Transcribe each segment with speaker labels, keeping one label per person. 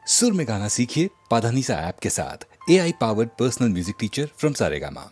Speaker 1: सुर में गाना सीखिए पाधानीसा ऐप के साथ। AI powered personal music teacher from Saregama.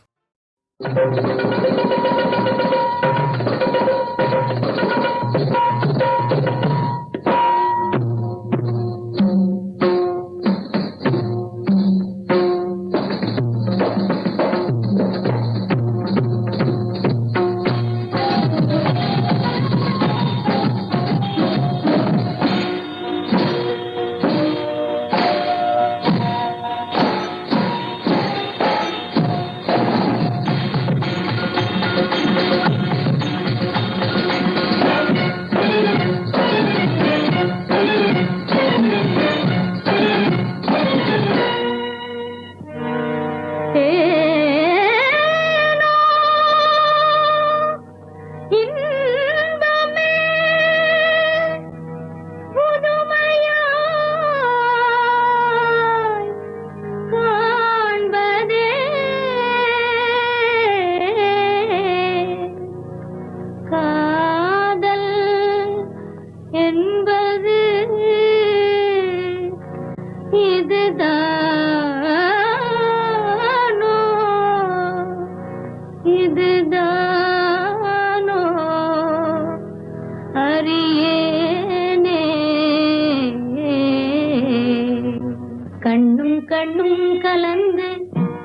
Speaker 2: கண்ணும் கண்ணும் கலந்து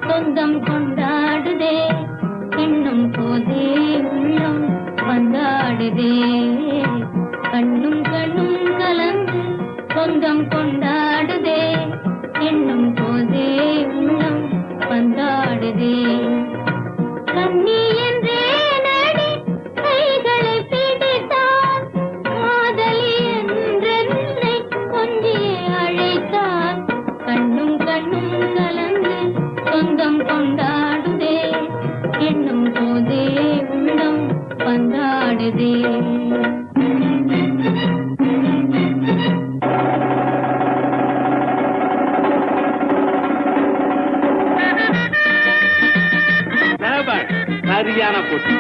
Speaker 2: சொந்தம் கொண்டாடுதே, எண்ணும் போதே உள்ளம் வந்தாடுதே. கண்ணும் கண்ணும் கலந்து சொந்தம் கொண்டாடுதே, எண்ணும் போதே உள்ளம் வந்தாடுதே. கண்ணி என்றே நடி கைகளை பிடித்தான், காதலி என்றென்னை கொஞ்சியே அழைத்தான். கண்ணும் கண்ணும் கலந்து சொந்தம் கொண்டாடுதே, எண்ணும் போதே உள்ளம் வந்தாடுதே.
Speaker 3: சரியான போட்டி.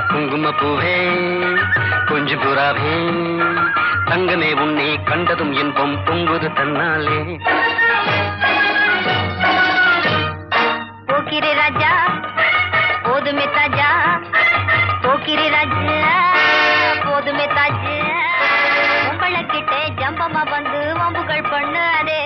Speaker 3: குங்குமப்பூவே கொஞ்சம் புறாவே தங்கமே உன்னை கண்டதும் இன்பம் பொங்குது தன்னாலே
Speaker 2: போக்கிரி ராஜா போதுமே தாஜா போக்கிரி ராஜா போதுமே தாஜா உங்களை கிட்டே ஜம்பமா வந்து வம்புகள் பண்ணாதே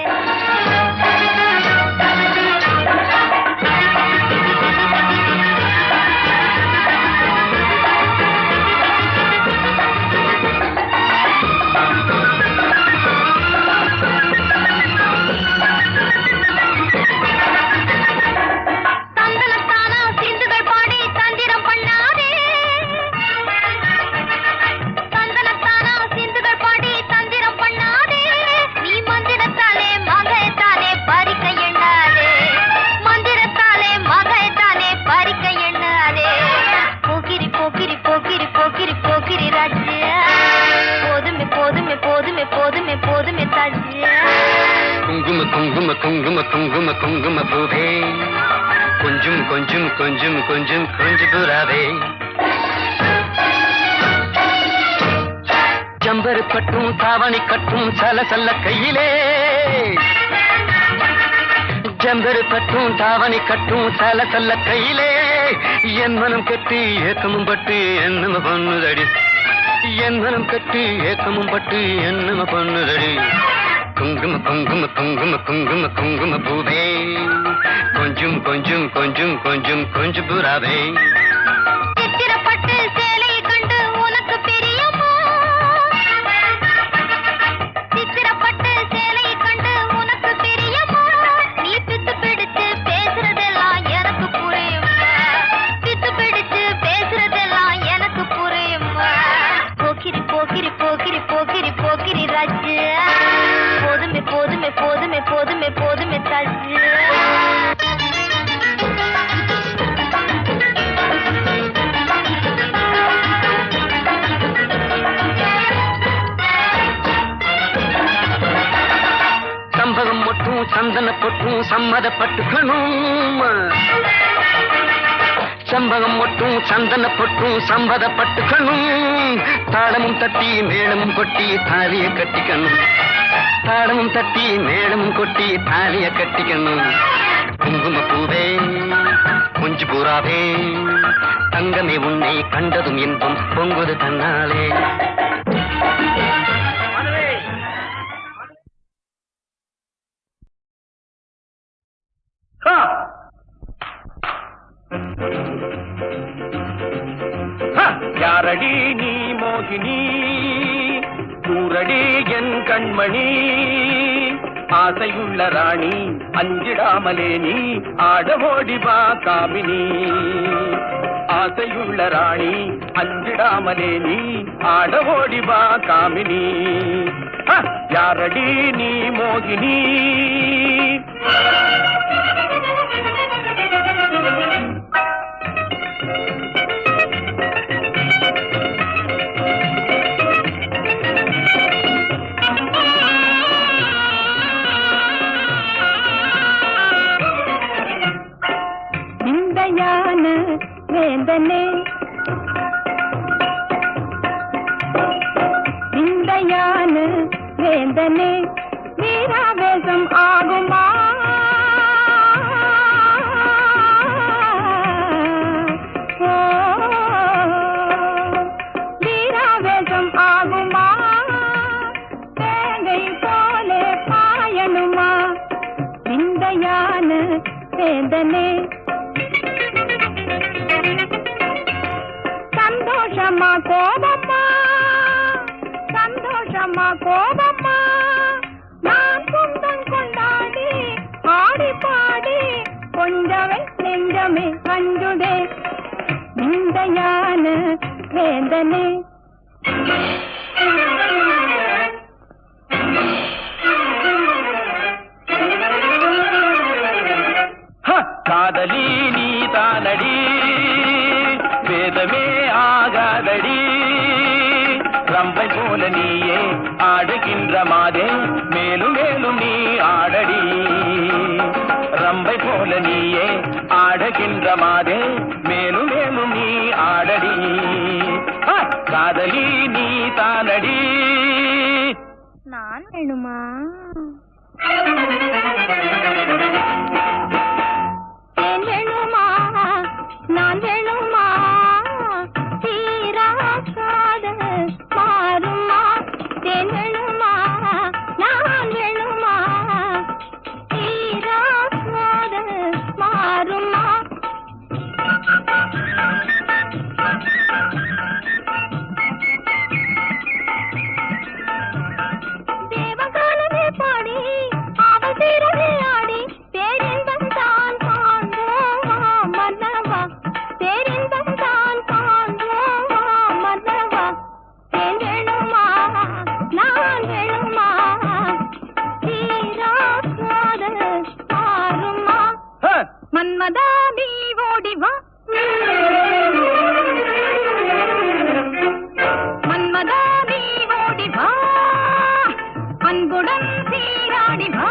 Speaker 3: குங்கும குங்கும குங்கும குங்கும பூவே கொஞ்சம் கொஞ்சம் கொஞ்சம் கொஞ்சம் கொஞ்சம் புறாவே ஜம்பரு கட்டும் தாவணி கட்டும் சல சல்ல கையிலே ஜம்பரு கட்டும் தாவணி கட்டும் சல சல்ல கையிலே என் மனம் கட்டி ஏக்கமும் பட்டு என்னம பண்ணுதடி என் மனம் கட்டி ஏக்கமும் பட்டு என்னம பண்ணுதடி குங்கும குங்கும குங்கும குங்கும குங்கும பூவே கொஞ்சம் கொஞ்சம் கொஞ்சம் கொஞ்சம் கொஞ்சம் புறாவே
Speaker 2: சித்திரப்பட்டு சேலையை கண்டு உனக்கு பிரியமா சித்திரப்பட்டு சேலையை கண்டு உனக்கு பிரியமா நீ பித்து பிடிச்சு பேசுறதெல்லாம் எனக்கு புரியுமா பித்து பிடிச்சு பேசுறதெல்லாம் எனக்கு புரியுமா போக்கிரி போக்கிரி போக்கிரி போக்கிரி போக்கிரி ராஜா போதுமே போதுமே போதுமே போதுமே போதுமே தாஜு
Speaker 3: சம்பகம் மட்டும் சந்தன பொட்டும் சம்மதப்பட்டுக்கணும் சம்பகம் மட்டும் சந்தன பொட்டும் சம்மதப்பட்டுக்கணும் தாளமும் தட்டி மேளமும் கொட்டி தாலிய கட்டிக்கணும் தாளமும் தட்டி மேளமும் கொட்டி தாலிய கட்டிக்கணும் குங்கும பூவே கொஞ்சு புறாவே தங்கமே உன்னை கண்டதும் இன்பம் பொங்குது தன்னாலே
Speaker 4: யாரடி நீ மோகினி கூரடி என் கண்மணி ஆசையுள்ள ராணி அஞ்சிடாமலே நீ ஆடவோடிவா காமினி ஆசையுள்ள ராணி அஞ்சிடாமலே நீ ஆடவோடிவா காமினி யாரடி நீ மோகினி
Speaker 5: வேந்தனே விந்தையான வேந்தனே வீராவேசம் ஆகுமா வீராவேசம் ஆகுமா வேங்கை போலே பாயணுமா விந்தையான வேந்தனே சந்தோஷமா கோபமா சந்தோஷமா கோபமா நான் சொந்தம் கொண்டாடி ஆடி பாடி கொஞ்சமே நெஞ்சமே கஞ்சுடே விந்தையான வேந்தனே
Speaker 4: காதலி நீ தானடி வேதமே ஆகாதடி ரம்பை போல நீயே ஆடுகின்ற மாதே மேலும் மேலும் நீ ஆடடி ரம்பை போல நீயே ஆடுகின்ற மாதே மேலும் மேலும் நீ ஆடடி காதலி நீ தானடி
Speaker 5: நான் வேணுமா வேணுமா நான் வேணுமா தீராக்காத மாறுமா தேன் வேணுமா நான் வேணுமா தீராக்காத மாறுமா தேவகானமே பாடி அவள் தீரவே ஆடி பேரின்பம் தான் காண்போமா மன்னவா பேரின்பம் தான் காண்போமா மன்னவா தேன் வேணுமா நான் வேணுமா தீராக்காத மாறுமா மன்மதா நீ ஓடி வா மன்மதா நீ ஓடி வா அன்புடன் சீராடி வா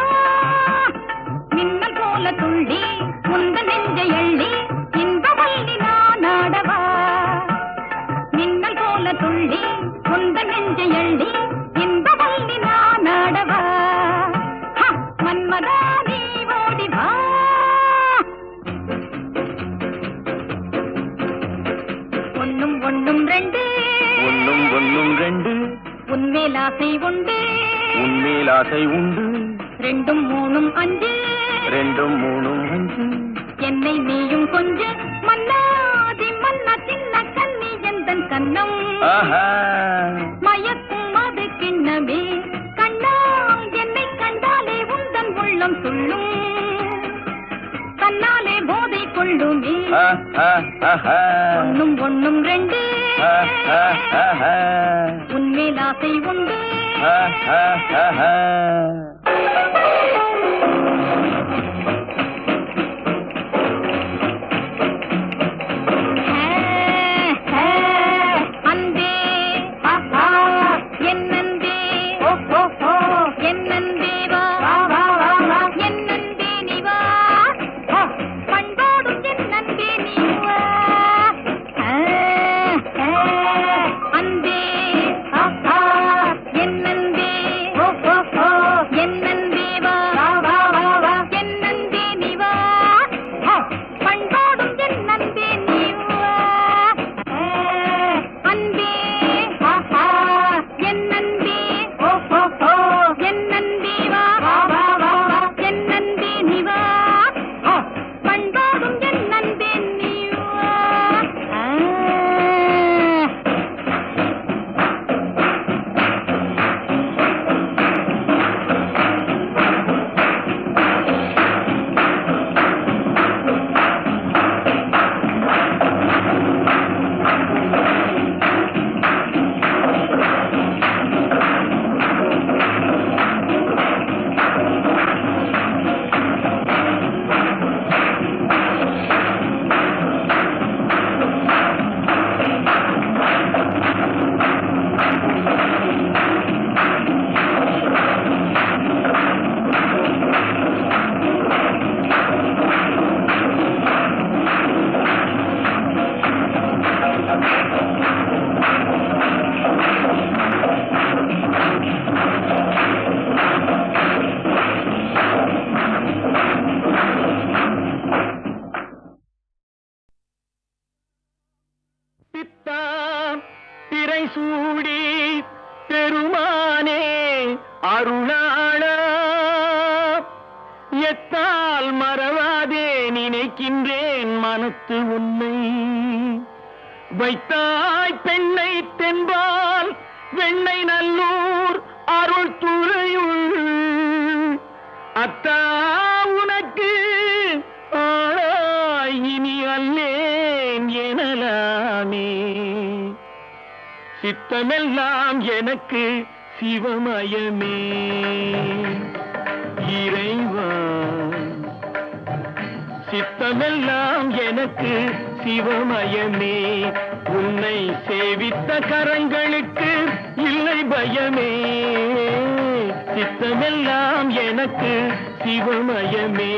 Speaker 5: மின்னல் போல துள்ளி முந்த நெஞ்சை எள்ளி இன்பவல்லி நான் ஆடவா மின்னல் போல துள்ளி முந்த நெஞ்சை எள்ளி இன்பவல்லி நான் ஆடவா மன்மதா நீ ஓடி வா ஒன்னும் ஒன்னும் ரெண்டு
Speaker 4: ஒன்னும் ஒன்னும் ரெண்டு
Speaker 5: உன்மேல் ஆசை உண்டு
Speaker 4: உன்மேல் ஆசை உண்டு
Speaker 5: ரெண்டும் மூணும் அஞ்சு
Speaker 4: ரெண்டும் மூணும் அஞ்சு
Speaker 5: என்னை நீயும் கொஞ்ச மன்னாதி மன்னா சின்ன கண்ணி எந்தன் கண்ணம்
Speaker 4: ஆஹா
Speaker 5: மயக்கும் அது கிண்ணமே கண்ணா என்னை கண்டாலே உந்தன் உள்ளம் துள்ளும் கண்ணாலே போதை கொள்ளுமே ஒன்னும் ஒன்னும் ரெண்டு உன்மேல் ஆசை உண்டு அன்பே என்னன்பே என்னன்பே வா என்னன்பே நீ வா பண்பாடும் என்னன்பே நீ வா அன்பே என்னன்பே என்னன்பே வா
Speaker 4: சூடி பெருமானே அருளாளா எத்தால் மறவாதே நினைக்கின்றேன் மனத்து உன்னை வைத்தாய் பெண்ணை தென்பால் வெண்ணை நல்லூர் அருள் துறையுள் அத்தா உனக்கு ஆளாய் இனி அல்லேன் எனலாமே சித்தமெல்லாம் எனக்கு சிவமயமே இறைவா சித்தமெல்லாம் எனக்கு சிவமயமே உன்னை சேவித்த கரங்களுக்கு இல்லை பயமே சித்தமெல்லாம் எனக்கு சிவமயமே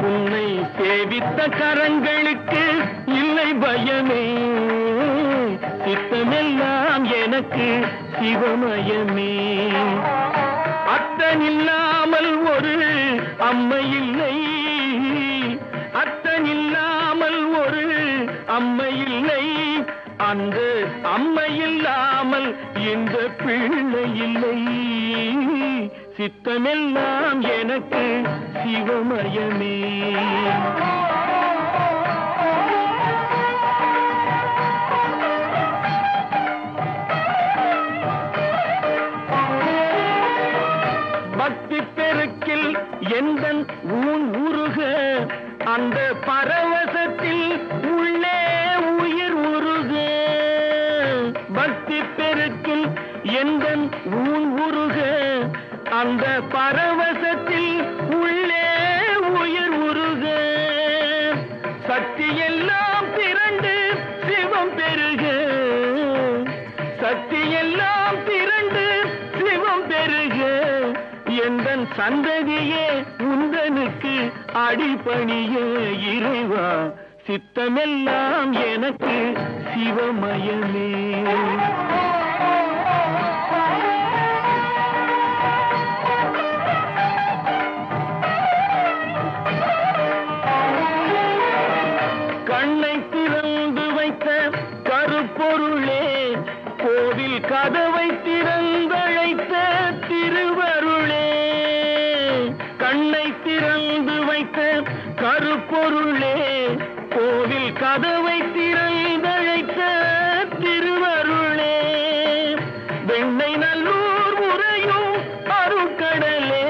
Speaker 4: உன்னை சேவித்த கரங்களுக்கு இல்லை பயமே சித்தமெல்லாம் எனக்கு சிவமயமே அத்தனில்லாமல் ஒரு அம்மை இல்லை அத்தனில்லாமல் ஒரு அம்மை இல்லை அந்த அம்மை இல்லாமல் இந்த பிள்ளை இல்லை சித்தமெல்லாம் எனக்கு சிவமயமே பக்தி பெருக்கில் எந்தன் ஊன் உருக அந்த பரவசத்தில் உள்ளே உயிர் உருக பக்தி பெருக்கில் எந்தன் ஊன் உருக அந்த பரவசத்தில் உள்ளே உயிர் உருக சக்தி எல்லாம் திரண்டு சிவம் பெருக சக்தி எல்லாம் திரண்டு சிவம் பெருக எந்தன் சந்ததியே உந்தனுக்கு அடிபணிய இறைவா சித்தமெல்லாம் எனக்கு சிவமயமே கண்ணை திறந்து வைத்த கருப்பொருளே கோவில் கதவை திறந்தழைத்த திருவருளே கண்ணை திறந்து வைத்த கருப்பொருளே கோவில் கதவை திறந்தழைத்த திருவருளே வெண்ணை நல்லூர் உறையும் அருட்கடலே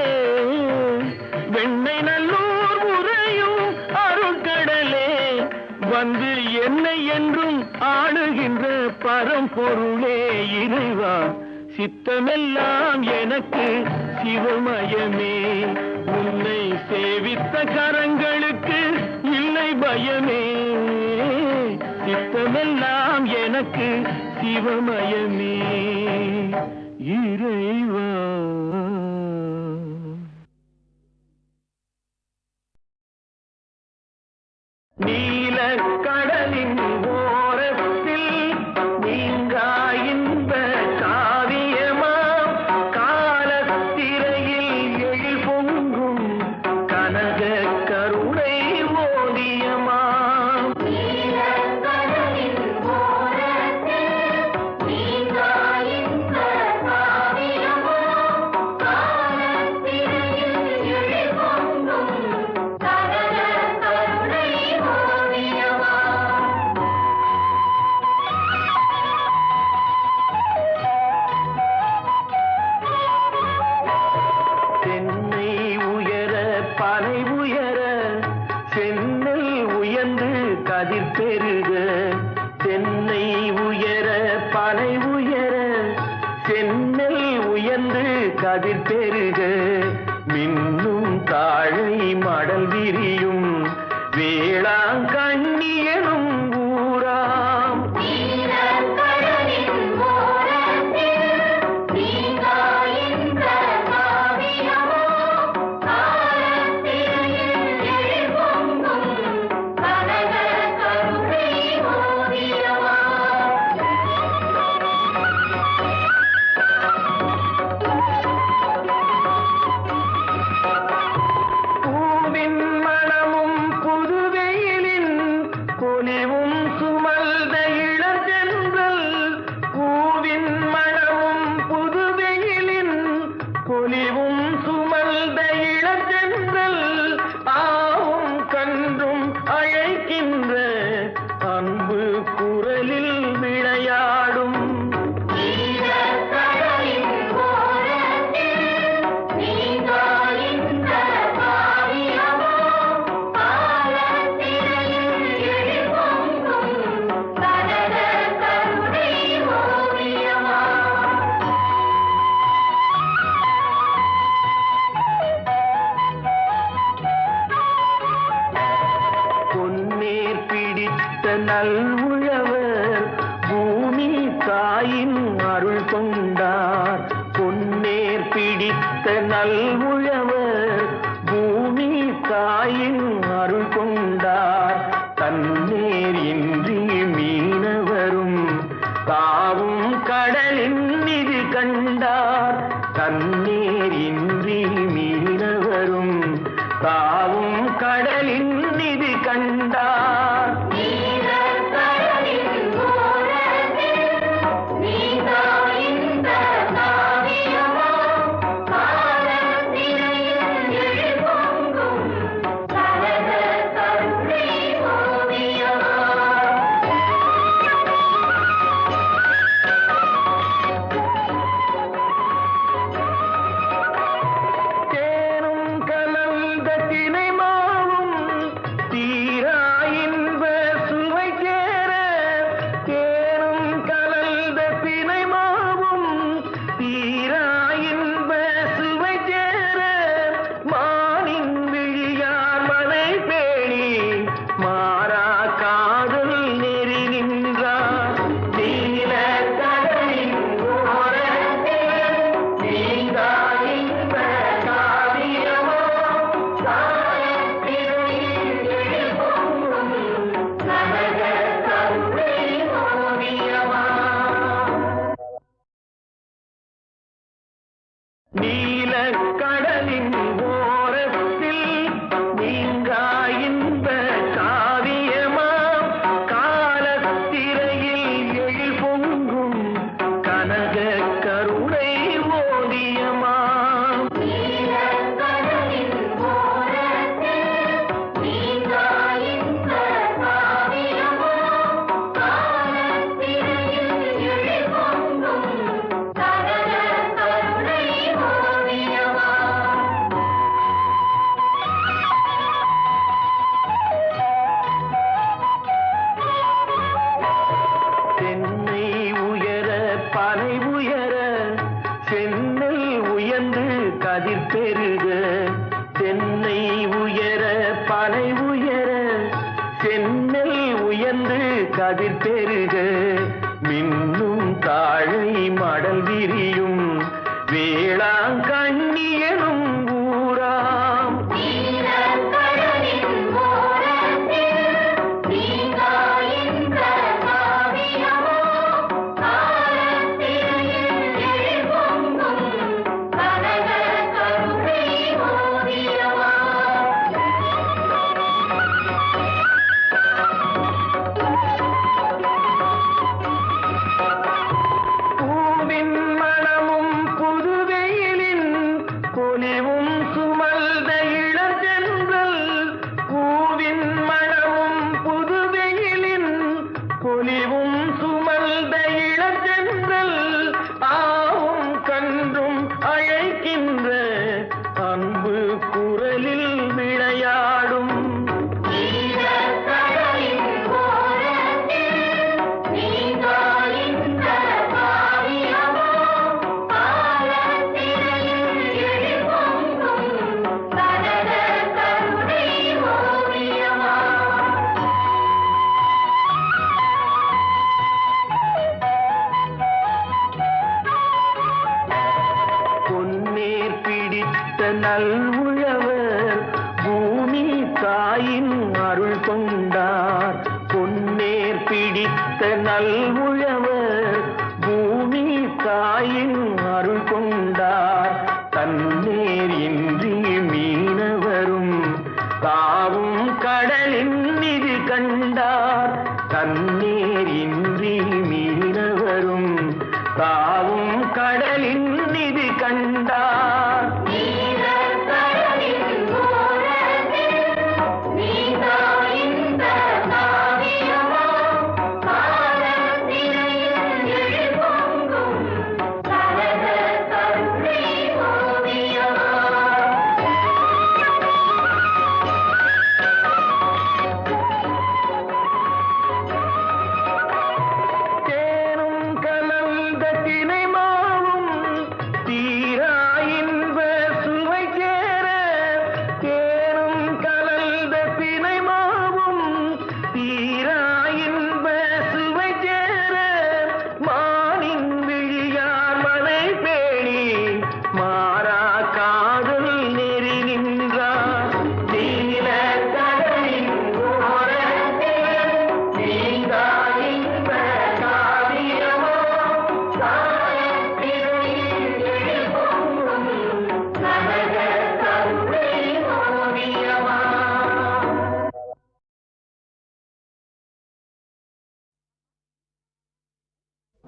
Speaker 4: வெண்ணை நல்லூர் உறையும் அருட்கடலே வந்து என்னை என்றும் ஆளுகின்ற பரம்பொருளே இறைவா சித்தமெல்லாம் எனக்கு சிவமயமே உன்னை சேவித்த கரங்களுக்கு இல்லை பயமே சித்தமெல்லாம் எனக்கு சிவமயமே இறைவா நீல கடலின் ஓரத்தில் நீங்கா இன்ப காவியமாம் காலத்திரையில் எழில் பொங்கும் கனக கருணை ஓவியமாம் தென்னை உயர பனை உயர சென்னல் உயர்ந்து கதிர் பெருக தென்னை உயர பனை உயர சென்னல் உயர்ந்து கதிர் பெருக மின்னும் தாழை மடல் விரியும் வேளாங்கண்ணி எனும் ஊராம்
Speaker 2: கருணை
Speaker 4: நல்வுழவர் பூமி தாயின் அருள் கொண்டார். பொன்னேர் பிடித்த நல்வுழவர் பூமி தாயின் அருள் கொண்டார். தன்னேர் இன்றி மீனவரும் தாவும் கடலின் நிதி கண்டார். தன்னேர் இன்றி மீனவரும் தாவும் கடலின் நிதி கண்டார். கதிர் பெருக மின்னும் தாழை மடல் விரியும் வேளாங்கண்ணி எனும் ஊராம்.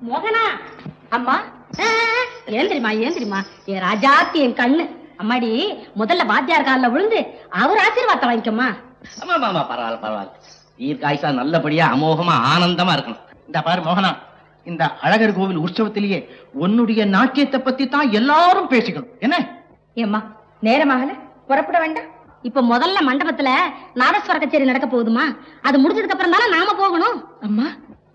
Speaker 5: மோகனா அம்மா ஏந்திரிமா ஏந்திரிமா என் ராஜாத்தி என் கண்ணு அம்மாடி முதல்ல வாத்தியார் காலில் விழுந்து அவர் ஆசீர்வாதத்தை வாங்கிக்கம்மா.
Speaker 6: ஆமா பரவாயில்ல பரவாயில்ல. தீர்க்காயுசா நல்லபடியா அமோகமா ஆனந்தமா இருக்கணும். இந்த பாரு மோகனா, இந்த அழகர் கோவில் உற்சவத்திலேயே உன்னுடைய நாட்டியத்தை பத்தி தான் எல்லாரும் பேசிக்கணும். என்ன
Speaker 5: ஏம்மா நேரமாகல புறப்பட வேண்டாம்? இப்ப முதல்ல மண்டபத்துல நாதஸ்வர கச்சேரி நடக்க போகுதுமா, அது முடிஞ்சதுக்கு அப்புறம் தானே நாம போகணும். அம்மா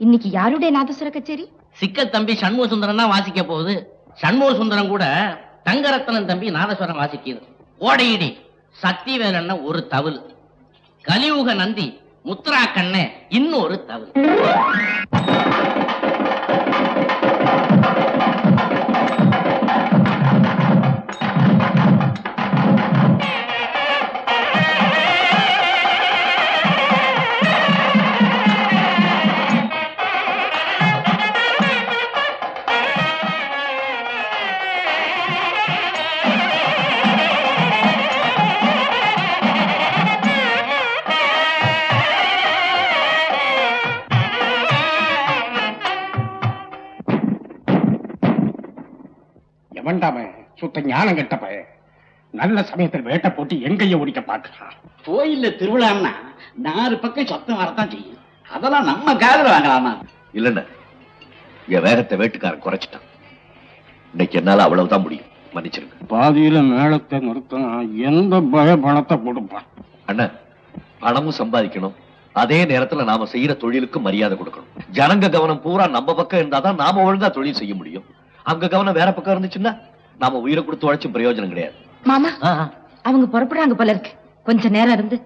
Speaker 5: இன்னைக்கு யாருடைய நாதஸ்வர கச்சேரி?
Speaker 6: சிக்கல் தம்பி சண்முக சுந்தரம் தான் வாசிக்க போகுது. சண்முக சுந்தரம் கூட தங்கரத்னம் தம்பி நாதஸ்வரம் வாசிக்குது. ஓடையிடி சக்திவேலன்ன ஒரு தவில், கலியுக நந்தி முத்ரா கண்ண இன்னொரு தவில்.
Speaker 7: எவன்டாம சுத்த ஞானம் கெட்ட பய நல்ல சமயத்தில் வேட்டை போட்டு எங்கைய ஓடிக்க பாக்குறான்.
Speaker 8: கோயில்ல திருவிழான்னா 4 பக்கம் சத்தம் வரத்தான் செய்யும். அதெல்லாம் நம்ம காதுல வாங்கலாமா?
Speaker 9: இல்லண்ண, என் வேகத்தை வேட்டுக்காரன் குறைச்சிட்டான். இன்னைக்கு என்னால அவ்வளவுதான் முடியும், மன்னிச்சிருங்க.
Speaker 7: பாதியில மேளத்தை நிறுத்தினா எந்த பய பணத்தை கொடுப்பான்.
Speaker 9: அண்ணன், பணமும் சம்பாதிக்கணும், அதே நேரத்துல நாம செய்யற தொழிலுக்கு மரியாதை கொடுக்கணும். ஜனங்க கவனம் பூரா நம்ம பக்கம் இருந்தாதான் நாம ஒழுங்கா தொழில் செய்ய முடியும். அங்க கவனம் வேற பக்கம் இருந்துச்சுன்னா நாம உயிரை கொடுத்து உழைச்சும் பிரயோஜனம் கிடையாது.
Speaker 5: மாமா அவங்க புறப்படுறாங்க போல இருக்கு, கொஞ்ச நேரம் இருந்து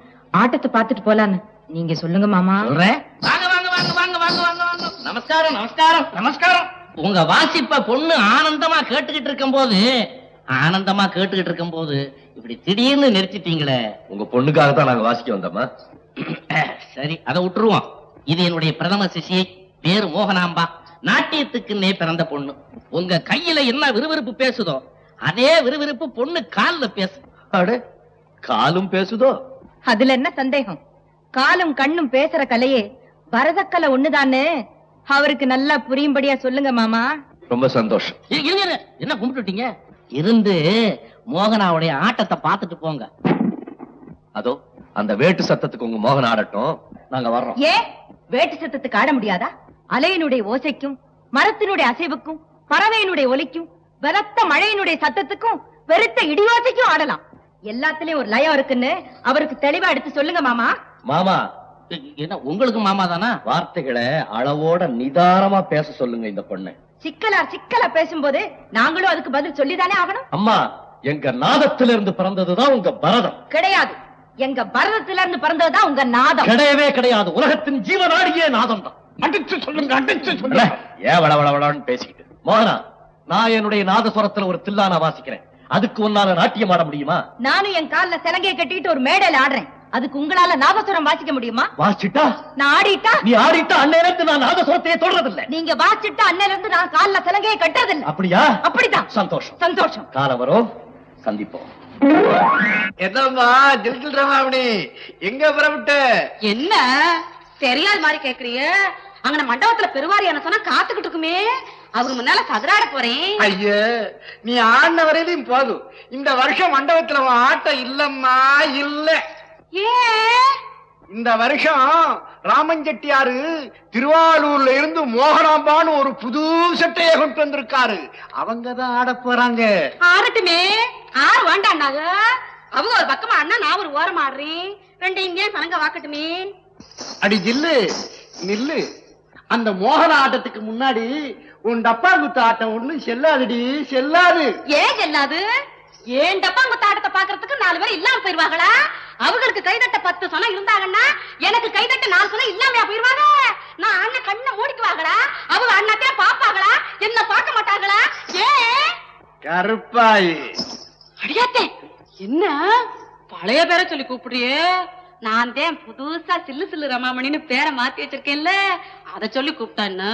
Speaker 5: ஆட்டத்தை பாத்துட்டு போலான்னு நீங்க சொல்லுங்க மாமா.
Speaker 6: சொல்றேன். வாங்க வாங்க வாங்க வாங்க வாங்க வாங்க வாங்க. நமஸ்காரம் நமஸ்காரம் நமஸ்காரம். உங்க வாசிப்ப பொண்ணு ஆனந்தமா கேட்டுக்கிட்டு இருக்கும் போது இப்படி திடீர்னு நிறுத்திட்டீங்களே.
Speaker 9: உங்க பொண்ணுக்காக தான் நாங்க வாசிக்க வந்தோமா?
Speaker 6: சரி, அதை விட்டுருவோம். இது என்னுடைய பிரதம சிஷியை, பேரு மோகனாம்பா, நாட்டியத்துக்குன்னே பிறந்த பொண்ணு. உங்க கையில என்ன விறுவிறுப்பு பேசுதோ அதே விறுவிறுப்பு பொண்ணு கால்ல பேசு.
Speaker 9: அடே, காலும் பேசுதோ?
Speaker 5: அதுல என்ன சந்தேகம்? காலும் கண்ணும் பேசுற கலையே பரதக்கலை ஒண்ணுதான்னு அவருக்கு நல்லா புரியும்படியா சொல்லுங்க மாமா.
Speaker 9: ரொம்ப சந்தோஷம்.
Speaker 6: என்ன கும்பிட்டுட்டீங்க? இருந்து மோகனாவுடைய ஆட்டத்தை பார்த்துட்டு போங்க.
Speaker 9: அதோ அந்த வேட்டு சத்தத்துக்கு உங்க மோகன் ஆடட்டும், நாங்க வர்றோம்.
Speaker 5: ஏன் வேட்டு சத்தத்துக்கு ஆட முடியாதா? அலையினுடைய ஓசைக்கும், மரத்தினுடைய அசைவுக்கும், பறவையினுடைய ஒலிக்கும், பலத்த மழையினுடைய சத்தத்துக்கும், வெறுத்த இடியோசைக்கும் ஆடலாம். எல்லாத்துலயும் ஒரு லயம் இருக்குன்னு அவருக்கு தெளிவா எடுத்து சொல்லுங்க மாமா.
Speaker 9: மாமா,
Speaker 6: என்ன உங்களுக்கு மாமா தானா?
Speaker 9: வார்த்தைகளை அளவோட நிதானமா பேச சொல்லுங்க இந்த பொண்ணு.
Speaker 5: சிக்கலா பேசும்போது நாங்களும் அதுக்கு பதில் சொல்லிதானே ஆகணும்.
Speaker 9: அம்மா, எங்க நாதத்திலிருந்து பிறந்ததுதான் உங்க பரதம்.
Speaker 5: கிடையாது, எங்க பரதத்தில இருந்து பிறந்ததுதான் உங்க நாதம்.
Speaker 9: கிடையவே கிடையாது. உலகத்தின் ஜீவனாடியே நாதம் தான்.
Speaker 7: அடிச்சு சொல்லுங்க, அடிச்சு சொல்லுங்க.
Speaker 9: ஏன் வளவளவளன்னு பேசிக்கிட்டு? மோகனா, நான் என்னுடைய நாதஸ்வரத்துல ஒரு தில்லானா வாசிக்கிறேன், அதுக்கு உன்னால நாட்டியம் ஆட முடியுமா?
Speaker 5: நானும் என் கால்ல சிலங்கையை கட்டிட்டு ஒரு மேடையில ஆடுறேன், அதுக்கு உங்களால நாதஸ்வரம் வாசிக்க முடியுமா?
Speaker 9: வாசிட்டா?
Speaker 5: நான் ஆடிட்டா?
Speaker 9: நீ ஆடிட்டா அன்னையிலிருந்து நான் நாதஸ்வரத்தையே தொடறதில்லை.
Speaker 5: நீங்க வாசிட்டா அன்னையில இருந்து நான் கால்ல சிலங்கையை கட்டுறதில்லை.
Speaker 9: அப்படியா?
Speaker 5: அப்படிதான்.
Speaker 9: சந்தோஷம்
Speaker 5: சந்தோஷம்.
Speaker 9: காலம் வரும், சந்திப்போம்.
Speaker 3: என்னம்மா ஜில்ஜில் ரமாமணி, எங்க புறப்பட்டு?
Speaker 5: என்ன தெரியாத மாதிரி கேக்குறீங்க? அங்க மண்டபத்துல பெருவாரியான சொன்னா காத்துக்கிட்டு இருக்குமே, அவரு முன்னால சதுராட போறேன்.
Speaker 3: ஐயே, நீ ஆடின வரையிலும் போதும். இந்த வருஷம் மண்டபத்துல ஆட்டம் இல்லம்மா, இல்ல.
Speaker 5: ஏன்?
Speaker 3: இந்த வருஷம் ராமஞ்செட்டியாரு திருவாரூர்ல இருந்து மோகனாம்பான்னு ஒரு புது சட்டையை கொண்டு வந்திருக்காரு. அவங்கதான் ஆட போறாங்க.
Speaker 5: ஆடட்டுமே, ஆறு வேண்டாண்டாங்க. அவங்க ஒரு பக்கமா அண்ணா, நான் ஒரு ஓரம் ஆடுறேன். ரெண்டு இங்கே சனங்க வாக்கட்டுமே.
Speaker 3: அடி ஜில்லு நில்லு. அந்த மோகன ஆட்டத்துக்கு முன்னாடி உன் டப்பாங்குத்து ஆட்டம் ஒண்ணும் செல்லாதுடி, செல்லாது.
Speaker 5: ஏன் செல்லாது? ஏன் டப்பாங்குத்து ஆட்டத்தை பாக்குறதுக்கு 4 பேர் இல்லாம போயிருவாங்களா? அவங்களுக்கு கைதட்ட 10 சொன்ன இருந்தாங்கன்னா எனக்கு கைதட்ட 4 சொன்ன இல்லாமையா போயிருவாங்க? நான் அண்ணன் கண்ணை மூடிக்குவாங்களா? அவங்க அண்ணாத்தையே பாப்பாங்களா? என்ன பார்க்க மாட்டாங்களா? ஏன்
Speaker 3: கருப்பாயி?
Speaker 5: அடியாத்தே, என்ன பழைய பேரை சொல்லி கூப்பிடுறியே? நான் தான் புதுசா சில்லு சில்லு ரமாமணின்னு பேரை மாத்தி வச்சிருக்கேன்ல, அத சொல்லி கூப்பிட்டான்னு.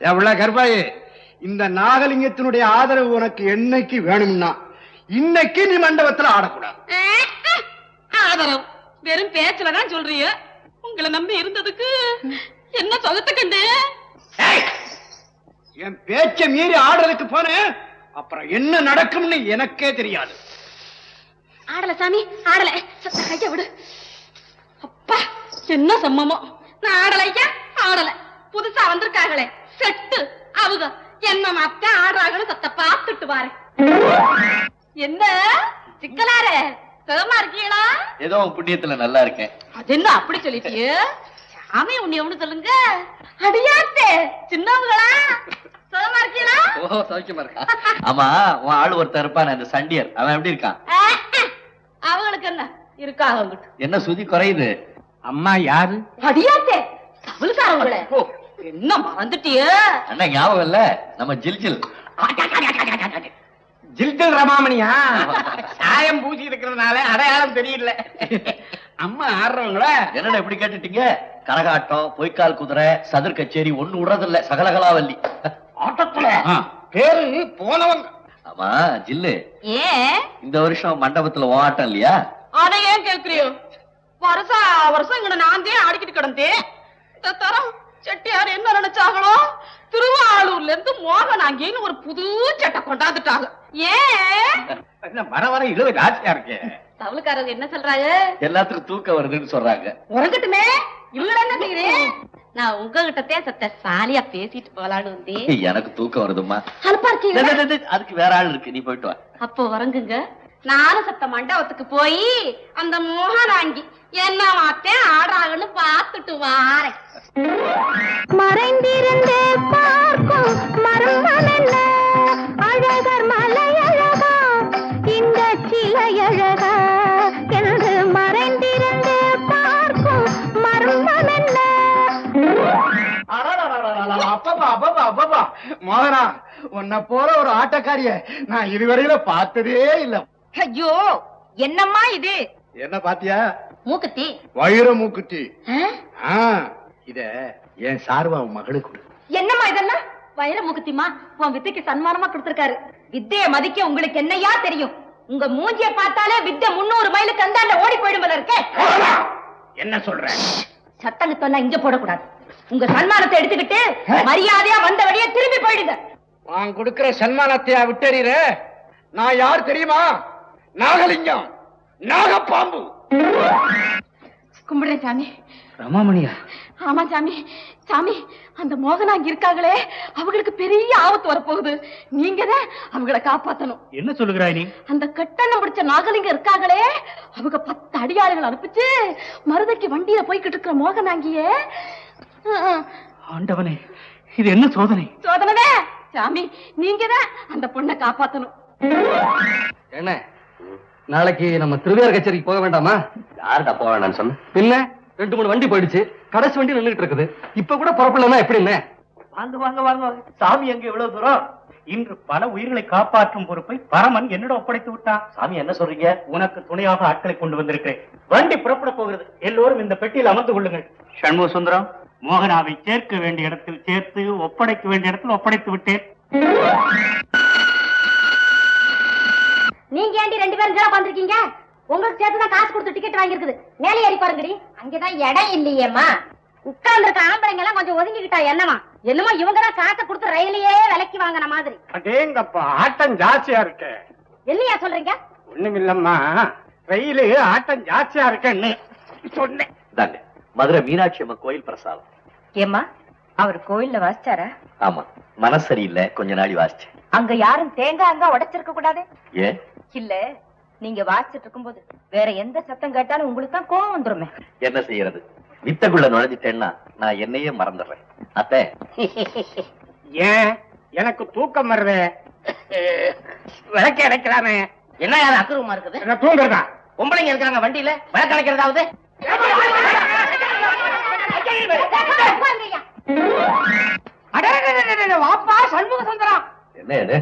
Speaker 3: எவ்வளவு கருப்பாயி, இந்த நாகலிங்கத்தினுடைய ஆதரவு உனக்கு என்னைக்கு வேணும்னா இன்னைக்கு நீ மண்டபத்துல ஆடக்கூடாது.
Speaker 5: ஆதரவு வெறும் பேச்சுலதான் சொல்றீங்க. உங்களை நம்பி இருந்ததுக்கு என்ன சொகத்து கண்டு?
Speaker 7: என் பேச்ச மீறி ஆடுறதுக்கு போனேன், அப்புறம் என்ன நடக்கும்னு எனக்கே தெரியாது.
Speaker 5: ஆடல சாமி ஆடல, கைய விடு. அப்பா என்ன சம்மமோ, நான் ஆடல ஐயா ஆடல. புதுசா வந்திருக்காங்களே செட்டு அவங்க என்ன மத்த ஆடுறாங்கன்னு சத்த பாத்துட்டு பாரு. என்ன சிக்கலாரே, சுகமா இருக்கீங்களா?
Speaker 9: ஏதோ உன் புண்ணியத்துல நல்லா இருக்கேன்.
Speaker 5: அது என்ன அப்படி சொல்லிட்டியே? சாமி உன்னை ஒண்ணு சொல்லுங்க. அடியாத்தே சின்னவங்களா, சுகமா இருக்கீங்களா?
Speaker 9: ஓ சௌக்கியமா இருக்கா? ஆமா, உன் ஆளு ஒருத்தர் இருப்பான் அந்த சண்டியர், அவன் எப்படி இருக்கான்?
Speaker 5: அவங்களுக்கு என்ன இருக்காங்க அவங்களுக்கு.
Speaker 9: என்ன சுதி குறையுது?
Speaker 7: அம்மா யாரு?
Speaker 5: அடியாத்தே தவளுக்காரங்களே, என்ன மறந்துட்டியே?
Speaker 9: அண்ணா ஞாபகம் இல்ல, நம்ம ஜில்ஜில்.
Speaker 7: ஜில்ஜில் ரமாமணியா? சாயம் பூசி இருக்கிறதுனால அடையாளம் தெரியல. அம்மா ஆடுறவங்கள
Speaker 9: என்னடா இப்படி கேட்டுட்டீங்க? கரகாட்டம், பொய்க்கால் குதிரை, சதுர் கச்சேரி ஒண்ணு விடுறதில்ல, சகலகலாவல்லி.
Speaker 7: ஆட்டத்துல பேரு போனவங்க.
Speaker 9: ஆமா ஜில்லு,
Speaker 5: ஏன்
Speaker 9: இந்த வருஷம் மண்டபத்துல ஆட்டம் இல்லையா?
Speaker 5: அதை ஏன் கேக்குறியோ? வருஷா வருஷம் இங்க நான் தான் ஆடிக்கிட்டு கிடந்தேன். இந்த தரம் செட்டியார் என்ன நினைச்சாங்களோ, திருவாரூர்ல இருந்து மோகனாங்கின்னு ஒரு புது சட்டை கொண்டாந்துட்டாங்க. ஏன்
Speaker 7: வர வர இழுவ ஜாஸ்தியா இருக்கு.
Speaker 5: தவளுக்காரங்க என்ன சொல்றாங்க?
Speaker 9: எல்லாத்துக்கும் தூக்கம் வருதுன்னு சொல்றாங்க.
Speaker 5: உறங்கட்டுமே, இல்ல என்ன செய்யறேன்? நான் உங்ககிட்டத்தே சத்த சாலியா பேசிட்டு போலான்னு வந்தேன்.
Speaker 9: எனக்கு தூக்கம் வருதுமா.
Speaker 5: அலுப்பா இருக்கீங்களா?
Speaker 9: அதுக்கு வேற ஆள் இருக்கு, நீ போயிட்டு வா.
Speaker 5: அப்போ உறங்குங்க. நானும் சத்த மண்டபத்துக்கு போய் அந்த மோகனாங்கி என்ன மாத்தேன் ஆடுறாங்கன்னு பாத்துட்டு வாரேன்.
Speaker 2: மறைந்திருந்து பார்க்கும் மர்மம் என்ன, அழகர் மலையழகா இந்த சிலையழகா என்று மறைந்திருந்து பார்க்கும் மர்மம் என்ன.
Speaker 7: அப்பப்பா மோகனா, உன்னை போல ஒரு ஆட்டக்காரிய நான் இதுவரையில பார்த்ததே இல்ல.
Speaker 5: ஐயோ என்னம்மா இது?
Speaker 7: என்ன பாத்தியா?
Speaker 5: மூக்குத்தி.
Speaker 7: வைர மூக்குத்தி. இத என் சார்பா உன் மகளுக்கு கொடு.
Speaker 5: என்னம்மா இதெல்லாம்? வைர மூக்குத்திமா உன் வித்தைக்கு சன்மானமா கொடுத்திருக்காரு. வித்தைய மதிக்க உங்களுக்கு என்னையா தெரியும்? உங்க மூஞ்சிய பார்த்தாலே வித்தை 300 மைலுக்கு அந்தாண்ட ஓடி போயிடும் போல இருக்கே.
Speaker 7: என்ன சொல்ற?
Speaker 5: சத்தங்கத்தெல்லாம் இங்க போடக்கூடாது. உங்க சன்மானத்தை எடுத்துக்கிட்டு மரியாதையா வந்த வழியே திரும்பி போயிடுங்க.
Speaker 7: நான் கொடுக்கிற சன்மானத்தையா விட்டறீர? நான் யார் தெரியுமா? நாகலிங்கம், நாகப்பாம்பு.
Speaker 5: கும்பிடுறேன் சாமி.
Speaker 7: ரமாமணியா?
Speaker 5: ஆமா சாமி. சாமி, அந்த மோகனாங்கி இருக்காங்களே, அவங்களுக்கு பெரிய ஆபத்து வரப்போகுது. நீங்க தான் அவங்கள காப்பாத்தணும்.
Speaker 7: என்ன சொல்லுகிறாய் நீ?
Speaker 5: அந்த கட்டணம் பிடிச்ச நாகலிங்கம் இருக்காங்களே, அவங்க 10 அடியாளுகள் அனுப்பிச்சு மருதைக்கு வண்டியில போய்கிட்டு இருக்கிற மோகனாங்கிய.
Speaker 7: ஆண்டவனே, இது என்ன சோதனை?
Speaker 5: சோதனை சாமி, நீங்க தான் அந்த பொண்ணை காப்பாத்தணும்.
Speaker 10: என்ன நாளைக்கு நம்ம திருவையார் கச்சேரிக்கு போக வேண்டாமா?
Speaker 9: யார்டா போக வேண்டாம்னு சொன்ன?
Speaker 10: பின்ன 2-3 வண்டி போயிடுச்சு, கடைசி வண்டி நின்றுட்டு இருக்குது. இப்ப கூட புறப்படலன்னா எப்படி? என்ன
Speaker 7: வாங்க வாங்க வாங்க. சாமி எங்க இவ்வளவு தூரம்? இன்று பல உயிர்களை காப்பாற்றும் பொறுப்பை பரமன் என்னிடம் ஒப்படைத்து விட்டான்.
Speaker 9: சாமி என்ன சொல்றீங்க?
Speaker 7: உனக்கு துணையாக ஆட்களை கொண்டு வந்திருக்கிறேன். வண்டி புறப்பட போகிறது. எல்லோரும் இந்த பெட்டியில் அமர்ந்து கொள்ளுங்கள். சண்முக சுந்தரம், மோகனாவை சேர்க்க வேண்டிய இடத்தில் சேர்த்து, ஒப்படைக்க வேண்டிய இடத்தில் ஒப்படைத்து விட்டேன்.
Speaker 2: நீங்க ஏண்டி 2 பேரும் ஜெரா வந்திருக்கீங்க? உங்களுக்கு சேர்த்துதான் காசு கொடுத்து டிக்கெட் வாங்கி இருக்குது. மேலே ஏறி பாருங்கடி. அங்கதான் இடம் இல்லையேம்மா. உட்கார்ந்து இருக்க ஆம்பளைங்க எல்லாம் கொஞ்சம் ஒதுங்கிக்கிட்டா என்னமா? என்னமோ இவங்க தான் காசை கொடுத்து ரயிலையே விலைக்கு வாங்கின மாதிரி.
Speaker 7: அடேங்கப்பா, ஆட்டம் ஜாஸ்தியா இருக்கு.
Speaker 2: என்னையா சொல்றீங்க?
Speaker 7: ஒண்ணுமில்லம்மா, ரயிலு ஆட்டம் ஜாஸ்தியா இருக்குன்னு சொன்னேன்.
Speaker 9: தாங்க மதுரை மீனாட்சி அம்மன் கோயில் பிரசாதம்.
Speaker 2: ஏம்மா, அவர் கோயில்ல வாசிச்சாரா?
Speaker 9: ஆமா, மனசு சரியில்லை, கொஞ்ச நாளி வாசிச்சேன்.
Speaker 2: அங்க யாரும் தேங்காய் அங்க உடைச்சிருக்க கூடாது.
Speaker 9: ஏன்?
Speaker 2: இல்ல, நீங்க வாசிச்சுட்டு இருக்கும்போது வேற எந்த சத்தம் கேட்டாலும் உங்களுக்கு தான் கோவம் வந்துருமே.
Speaker 9: என்ன செய்யறது, வித்தக்குள்ள நுழைஞ்சிட்டேன்னா நான் என்னையே மறந்துடுறேன். அத்தை
Speaker 7: ஏன் எனக்கு தூக்கம் வருது? விளக்க அடைக்கலாமே.
Speaker 6: என்ன யாரும் அக்குறமா இருக்குது?
Speaker 7: என்ன தூங்குறதா?
Speaker 6: பொம்பளைங்க இருக்காங்க வண்டியில, விளக்கு அடைக்கிறதாவது?
Speaker 5: வாப்பா சண்முக சுந்தரம்.
Speaker 9: என்ன இது?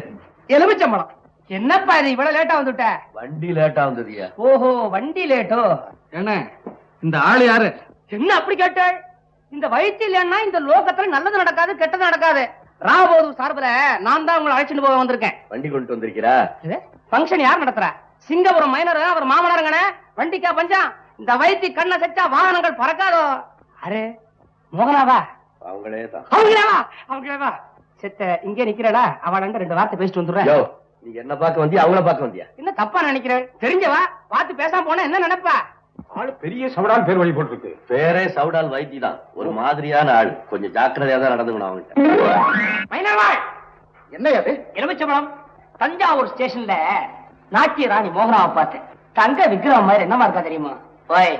Speaker 5: எலுமிச்சம்பழம். என்னப்பா இது இவ்வளவு லேட்டா வந்துட்ட?
Speaker 9: வண்டி லேட்டா வந்ததுயா.
Speaker 5: ஓஹோ, வண்டி லேட்டோ?
Speaker 10: என்ன இந்த ஆளு யாரு?
Speaker 5: என்ன அப்படி கேட்ட? இந்த வயிற்று இல்லைன்னா இந்த லோகத்துல நல்லது நடக்காது, கெட்டது நடக்காது. ராபோது சார்பில நான் தான் உங்களை அழைச்சிட்டு போக வந்திருக்கேன்.
Speaker 9: வண்டி கொண்டு வந்திருக்கிறா?
Speaker 5: பங்கன் யார் நடத்துறா? சிங்கபுரம் மைனர் அவர் மாமனாருங்கண்ணே. வண்டிக்கா பஞ்சம்? இந்த வயிற்று கண்ணை செச்சா வாகனங்கள் பறக்காதோ. அரே மோகனாவா?
Speaker 9: அவங்களே தான்.
Speaker 5: அவங்களேவா? அவங்களேவா?
Speaker 7: செத்த இங்கே நிக்கிறடா, அவன் 2 வார்த்தை பேசிட்டு வந்துடுறேன்.
Speaker 10: நீ என்ன பார்க்க வந்தியா அவங்கள பார்க்க வந்தியா?
Speaker 7: என்ன தப்பா நினைக்கிறேன்? தெரிஞ்சவா பார்த்து பேசாம போனா என்ன நினைப்பா?
Speaker 10: ஆளு பெரிய சவடால் பேர் வழி போட்டுருக்கு.
Speaker 9: பேரே சவுடால் வைத்தி தான். ஒரு மாதிரியான ஆள். கொஞ்சம் ஜாக்கிரதையா தான் நடந்துக்கணும் அவன்கிட்ட.
Speaker 7: மைனர்வாள்,
Speaker 10: என்ன அது?
Speaker 7: எலுமிச்சம்பழம். தஞ்சாவூர் ஸ்டேஷன்ல நாட்டிய ராணி மோகனாவை பார்த்தேன். தங்க விக்கிரகம் மாதிரி என்னமா இருக்கா தெரியுமா? ஓய்,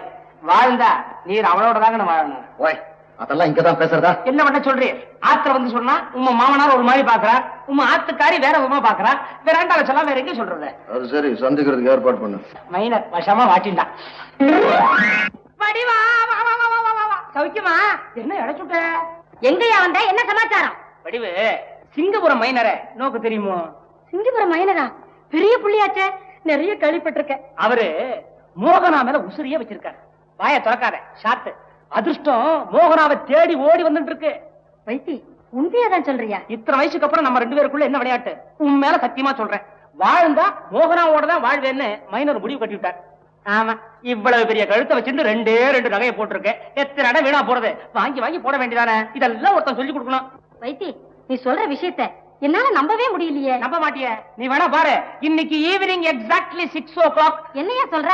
Speaker 7: வாழ்ந்தா நீர் அவளோட தாங்க வாழணும்.
Speaker 10: ஓய், அதெல்லாம் இங்கதான் பேசுறதா?
Speaker 7: என்ன பண்ண சொல்றீர்? ஆத்திர வந்து சொன்னா உங்க மாமனார் ஒரு மாதிரி பாக்குறா, உங்க ஆத்துக்காரி வேற விதமா பாக்குறா, வேற ரெண்டாவது சொல்லலாம், வேற எங்க சொல்றது?
Speaker 10: அது சரி, சந்திக்கிறதுக்கு ஏற்பாடு பண்ணு.
Speaker 7: மைனர் வசமா வாட்டிண்டா. வடிவா, வா வா வா வா வா வா. சௌக்கியமா? என்ன இடைச்சுட்ட?
Speaker 2: எங்கயா வந்த? என்ன சமாச்சாரம்?
Speaker 7: வடிவு, சிங்கபுரம் மைனரை நோக்கு தெரியுமோ?
Speaker 2: சிங்கபுரம் மைனரா? பெரிய புள்ளியாச்சே, நிறைய கேள்விப்பட்டிருக்கேன்.
Speaker 7: அவரு மோகனா மேல உசிரியே வச்சிருக்காரு. வாய திறக்காத, ஷாத்து. அதிர்ஷ்டம் மோகனாவை தேடி ஓடி வந்துட்டு இருக்கு.
Speaker 2: வைத்தி, உண்மையாதான் சொல்றியா?
Speaker 7: இத்தனை வயசுக்கு அப்புறம் நம்ம 2 பேருக்குள்ள என்ன விளையாட்டு? உன் மேல சத்தியமா சொல்றேன். வாழ்ந்தா மோகனாவோட தான் வாழ்வேன்னு மைனர் முடிவு கட்டி விட்டார். ஆமா, இவ்வளவு பெரிய கழுத்தை வச்சிருந்து 2 நகையை போட்டிருக்கேன். எத்தனை இடம் வீணா போறது? வாங்கி வாங்கி போட வேண்டியதானே? இதெல்லாம் ஒருத்தன் சொல்லி கொடுக்கணும்.
Speaker 2: வைத்தி, நீ சொல்ற விஷயத்த என்னால நம்பவே முடியலையே.
Speaker 7: நம்ப மாட்டிய? நீ வேணா பாரு. இன்னைக்கு ஈவினிங் எக்ஸாக்ட்லி 6 o'clock.
Speaker 2: என்னையா சொல்ற?